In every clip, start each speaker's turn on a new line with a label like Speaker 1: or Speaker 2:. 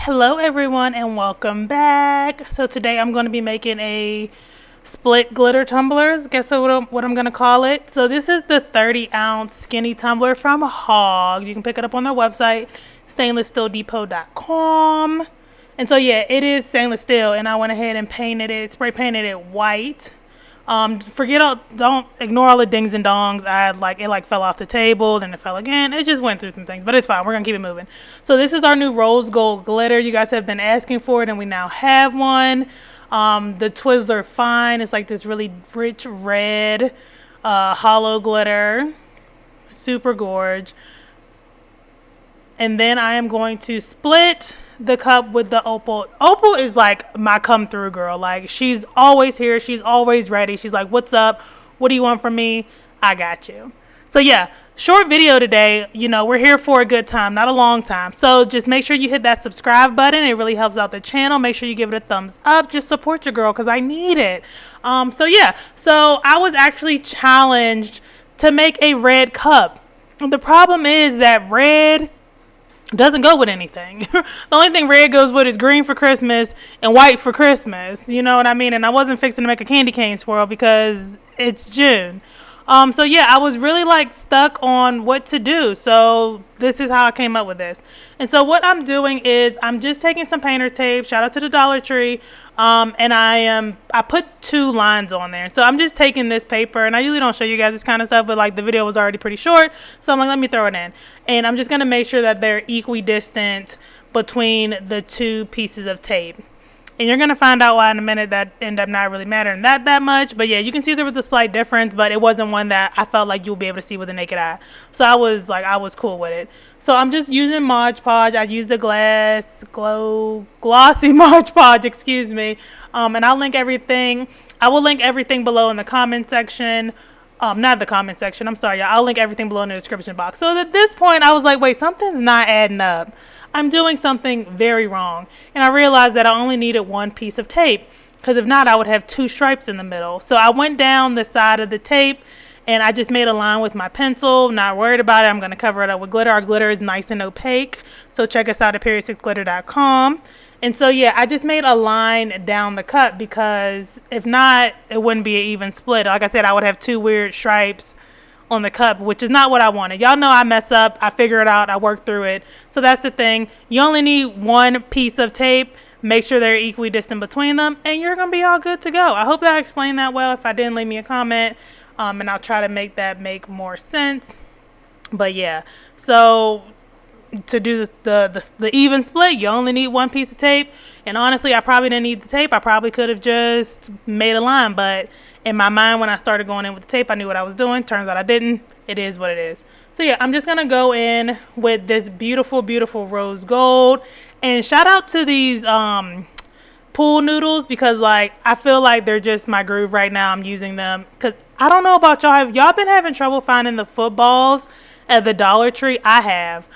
Speaker 1: Hello everyone and welcome back. So today I'm going to be making a split glitter tumblers. Guess what I'm going to call it. So this is the 30-ounce skinny tumbler from Hog. You can pick it up on their website, stainlesssteeldepot.com. And so yeah, it is stainless steel, and I went ahead and spray painted it white. Don't ignore all the dings and dongs. It fell off the table, then it fell again. It just went through some things, but it's fine. We're gonna keep it moving. So this is our new rose gold glitter. You guys have been asking for it, and we now have one. The Twizzler Fine. It's like this really rich red, hollow glitter, super gorge. And then I am going to split the cup with the Opal. Opal is like my come through girl. Like, she's always here. She's always ready. She's like, what's up? What do you want from me? I got you. So yeah, short video today. You know, we're here for a good time, not a long time. So just make sure you hit that subscribe button. It really helps out the channel. Make sure you give it a thumbs up. Just support your girl because I need it. So yeah, so I was actually challenged to make a red cup. The problem is that red doesn't go with anything. The only thing red goes with is green for Christmas and white for Christmas. You know what I mean? And I wasn't fixing to make a candy cane swirl because it's June. So yeah, I was really like stuck on what to do. So this is how I came up with this. And so what I'm doing is I'm just taking some painter tape. Shout out to the Dollar Tree. And I put 2 lines on there. So I'm just taking this paper, and I usually don't show you guys this kind of stuff, but like the video was already pretty short. So I'm like, let me throw it in. And I'm just going to make sure that they're equidistant between the 2 pieces of tape. And you're going to find out why in a minute. That end up not really mattering that much. But yeah, you can see there was a slight difference, but it wasn't one that I felt like you'll be able to see with the naked eye. So I was cool with it. So I'm just using Mod Podge. I used the glossy Mod Podge, excuse me. And I'll link everything. I will link everything below in the comment section. Not the comment section. I'm sorry, y'all. I'll link everything below in the description box. So at this point, I was like, wait, something's not adding up. I'm doing something very wrong. And I realized that I only needed 1 piece of tape, because if not, I would have 2 stripes in the middle. So I went down the side of the tape, and I just made a line with my pencil. Not worried about it. I'm going to cover it up with glitter. Our glitter is nice and opaque. So check us out at period6glitter.com. And so, yeah, I just made a line down the cut, because if not, it wouldn't be an even split. Like I said, I would have 2 weird stripes on the cup, which is not what I wanted. Y'all know I mess up. I figure it out. I work through it. So that's the thing. You only need 1 piece of tape. Make sure they're equidistant between them, and you're going to be all good to go. I hope that I explained that well. If I didn't, leave me a comment, and I'll try to make that make more sense. But yeah, so to do the even split, you only need 1 piece of tape. And honestly, I probably didn't need the tape. I probably could have just made a line, but in my mind, when I started going in with the tape, I knew what I was doing. Turns out I didn't. It is what it is. So yeah, I'm just gonna go in with this beautiful rose gold. And shout out to these pool noodles, because like I feel like they're just my groove right now. I'm using them because I don't know about y'all. Have y'all been having trouble finding the footballs at the Dollar Tree? I have.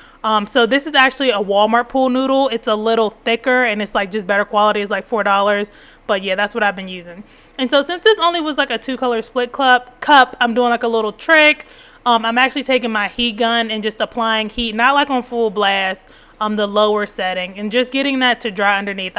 Speaker 1: So this is actually a Walmart pool noodle. It's a little thicker, and it's like just better quality. It's like $4. But yeah, that's what I've been using. And so since this only was like a 2-color split cup, I'm doing like a little trick. I'm actually taking my heat gun and just applying heat, not like on full blast, the lower setting, and just getting that to dry underneath.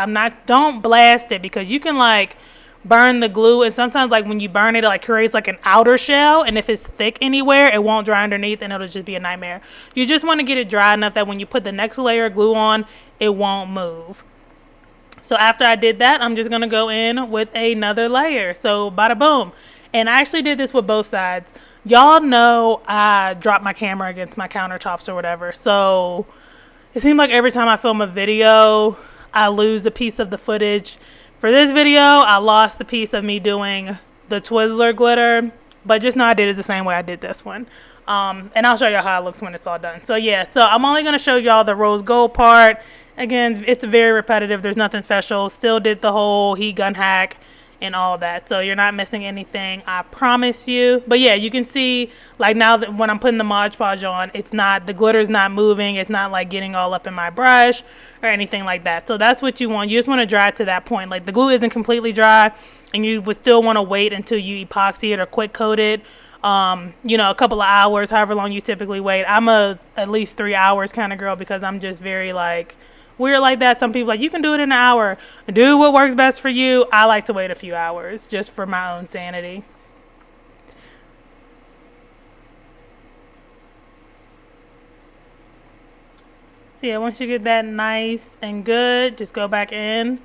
Speaker 1: Don't blast it, because you can like burn the glue, and sometimes like when you burn it, it like creates like an outer shell, and if it's thick anywhere, it won't dry underneath, and it'll just be a nightmare. You just want to get it dry enough that when you put the next layer of glue on, it won't move. So after I did that, I'm just going to go in with another layer. So bada boom. And I actually did this with both sides. Y'all know I dropped my camera against my countertops or whatever. So it seemed like every time I film a video, I lose a piece of the footage. For this video, I lost the piece of me doing the Twizzler glitter. But just know I did it the same way I did this one. And I'll show y'all how it looks when it's all done. So yeah, so I'm only going to show y'all the rose gold part. Again, it's very repetitive. There's nothing special. Still did the whole heat gun hack and all that. So you're not missing anything, I promise you. But yeah, you can see like now that when I'm putting the Mod Podge on, the glitter's not moving. It's not like getting all up in my brush or anything like that. So that's what you want. You just want to dry it to that point. Like the glue isn't completely dry, and you would still want to wait until you epoxy it or quick coat it. You know, a couple of hours, however long you typically wait. I'm at least 3 hours kind of girl, because I'm just very like weird like that. Some people like, you can do it in an hour. Do what works best for you. I like to wait a few hours just for my own sanity. So yeah, once you get that nice and good, just go back in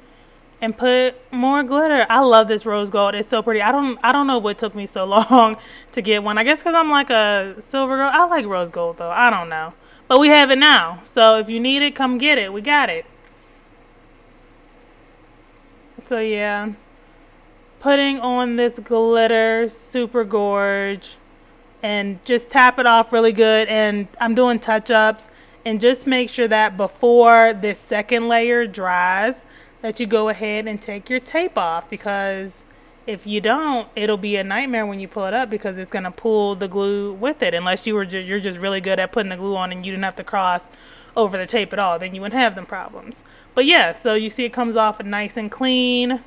Speaker 1: and put more glitter. I love this rose gold. It's so pretty. I don't know what took me so long to get one. I guess because I'm like a silver girl. I like rose gold though. I don't know. But we have it now. So if you need it, come get it. We got it. So yeah, putting on this glitter, super gorge, and just tap it off really good. And I'm doing touch-ups, and just make sure that before this second layer dries, that you go ahead and take your tape off, because if you don't, it'll be a nightmare when you pull it up, because it's going to pull the glue with it, unless you're just really good at putting the glue on and you didn't have to cross over the tape at all. Then you wouldn't have them problems. But yeah, so you see it comes off nice and clean.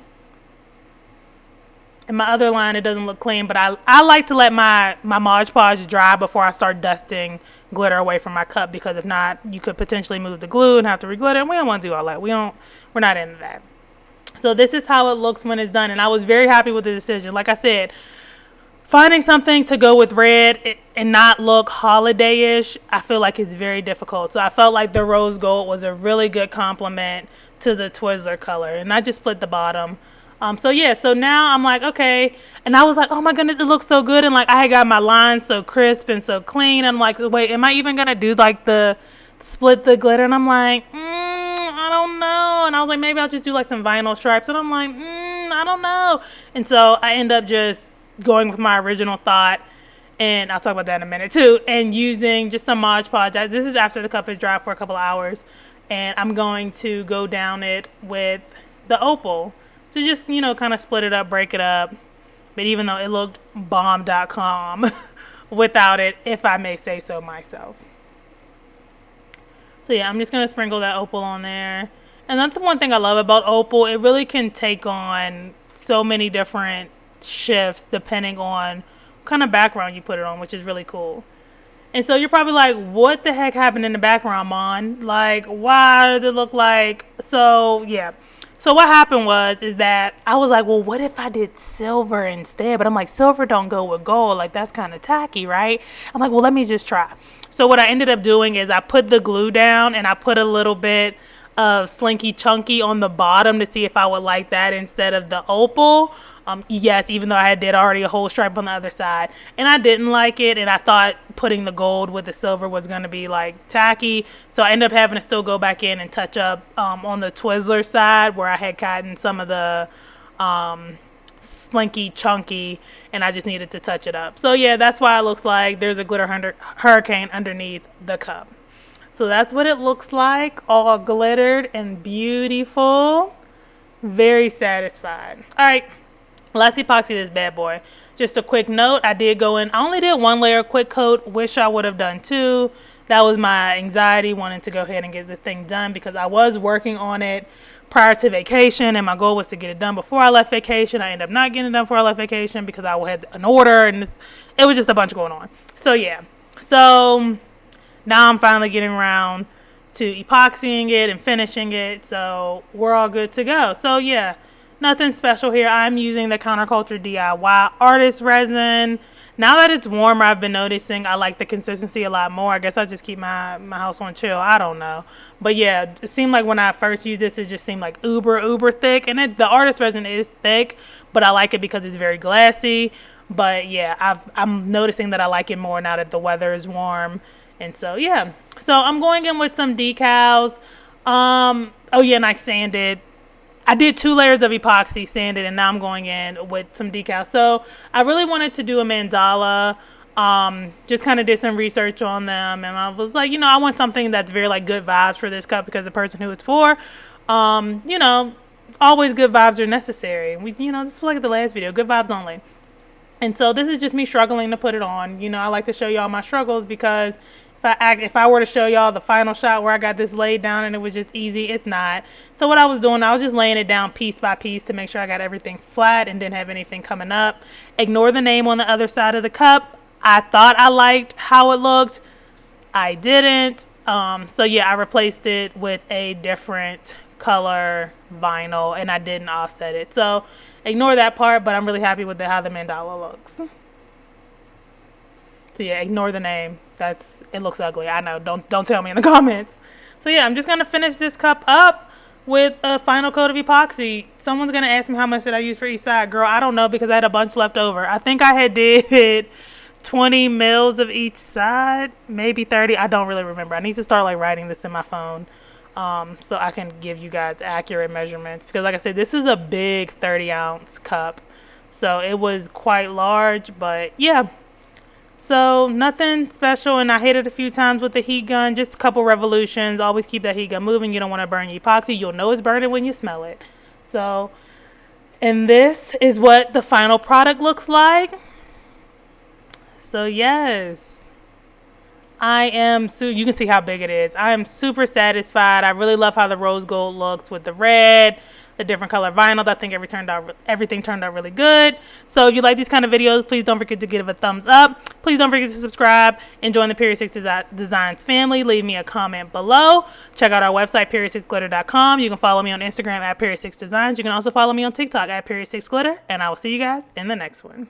Speaker 1: In my other line, it doesn't look clean, but I like to let my Mod Podge dry before I start dusting glitter away from my cup, because if not, you could potentially move the glue and have to re-glitter, and we don't want to do all that. We're not into that. So this is how it looks when it's done, and I was very happy with the decision. Like I said, finding something to go with red and not look holiday-ish, I feel like it's very difficult. So I felt like the rose gold was a really good complement to the Twizzler color, and I just split the bottom. So yeah, so now I'm like, okay, and I was like, oh my goodness, it looks so good, and like I had got my lines so crisp and so clean. I'm like, wait, am I even gonna do like the split the glitter? And I'm like, I don't know. And I was like, maybe I'll just do like some vinyl stripes, and I'm like, I don't know. And so I end up just going with my original thought, and I'll talk about that in a minute too, and using just some Mod Podge. This is after the cup is dry for a couple of hours, and I'm going to go down it with the opal to just, kind of split it up, break it up. But even though it looked bomb.com without it, if I may say so myself. So yeah, I'm just going to sprinkle that opal on there. And that's the one thing I love about opal. It really can take on so many different shifts depending on what kind of background you put it on, which is really cool. And so you're probably like, what the heck happened in the background, Mon? Like, why did it look like... So, yeah. So what happened is that I was like, well, what if I did silver instead? But I'm like, silver don't go with gold. Like, that's kind of tacky, right? I'm like, well, let me just try. So what I ended up doing is I put the glue down, and I put a little bit of Slinky Chunky on the bottom to see if I would like that instead of the opal. Yes, even though I did already a whole stripe on the other side, and I didn't like it, and I thought putting the gold with the silver was going to be like tacky, so I ended up having to still go back in and touch up on the Twizzler side where I had gotten some of the Slinky Chunky, and I just needed to touch it up. So yeah, that's why it looks like there's a glitter hurricane underneath the cup. So that's what it looks like, all glittered and beautiful. Very satisfied. All right, let's epoxy this bad boy. Just a quick note, I did go in, I only did one layer quick coat. Wish I would have done two. That was my anxiety, wanting to go ahead and get the thing done, because I was working on it prior to vacation, and my goal was to get it done before I left vacation. I ended up not getting it done before I left vacation because I had an order, and it was just a bunch going on. So yeah, so now I'm finally getting around to epoxying it and finishing it, so we're all good to go. So yeah, nothing special here. I'm using the Counterculture DIY Artist Resin. Now that it's warmer, I've been noticing I like the consistency a lot more. I guess I just keep my house on chill. I don't know. But yeah, it seemed like when I first used this, it just seemed like uber thick. And the Artist Resin is thick, but I like it because it's very glassy. But yeah, I'm noticing that I like it more now that the weather is warm. And so yeah, so I'm going in with some decals. Oh yeah, and I sanded. I did 2 layers of epoxy, sanded, and now I'm going in with some decals. So I really wanted to do a mandala. Just kind of did some research on them, and I was like, I want something that's very like good vibes for this cup, because the person who it's for, always good vibes are necessary. This was like the last video, good vibes only. And so this is just me struggling to put it on. I like to show y'all my struggles, because if I were to show y'all the final shot where I got this laid down and it was just easy, it's not. So what I was doing, I was just laying it down piece by piece to make sure I got everything flat and didn't have anything coming up. Ignore the name on the other side of the cup. I thought I liked how it looked. I didn't. So yeah, I replaced it with a different color vinyl, and I didn't offset it. So ignore that part, but I'm really happy with how the mandala looks. So yeah, ignore the name. It looks ugly. I know. Don't tell me in the comments. So yeah, I'm just gonna finish this cup up with a final coat of epoxy. Someone's gonna ask me how much did I use for each side. Girl, I don't know because I had a bunch left over. I think I had did 20 mils of each side, maybe 30. I don't really remember. I need to start like writing this in my phone, so I can give you guys accurate measurements, because like I said, this is a big 30-ounce cup, so it was quite large. But yeah, so nothing special, and I hit it a few times with the heat gun, just a couple revolutions. Always keep that heat gun moving. You don't want to burn your epoxy. You'll know it's burning when you smell it. So, and this is what the final product looks like. So yes, you can see how big it is. I am super satisfied. I really love how the rose gold looks with the red, the different color vinyl. I think everything turned out really good. So if you like these kind of videos, please don't forget to give a thumbs up. Please don't forget to subscribe and join the Period 6 Designs family. Leave me a comment below. Check out our website, period6glitter.com. You can follow me on Instagram at Period 6 Designs. You can also follow me on TikTok at Period 6 Glitter. And I will see you guys in the next one.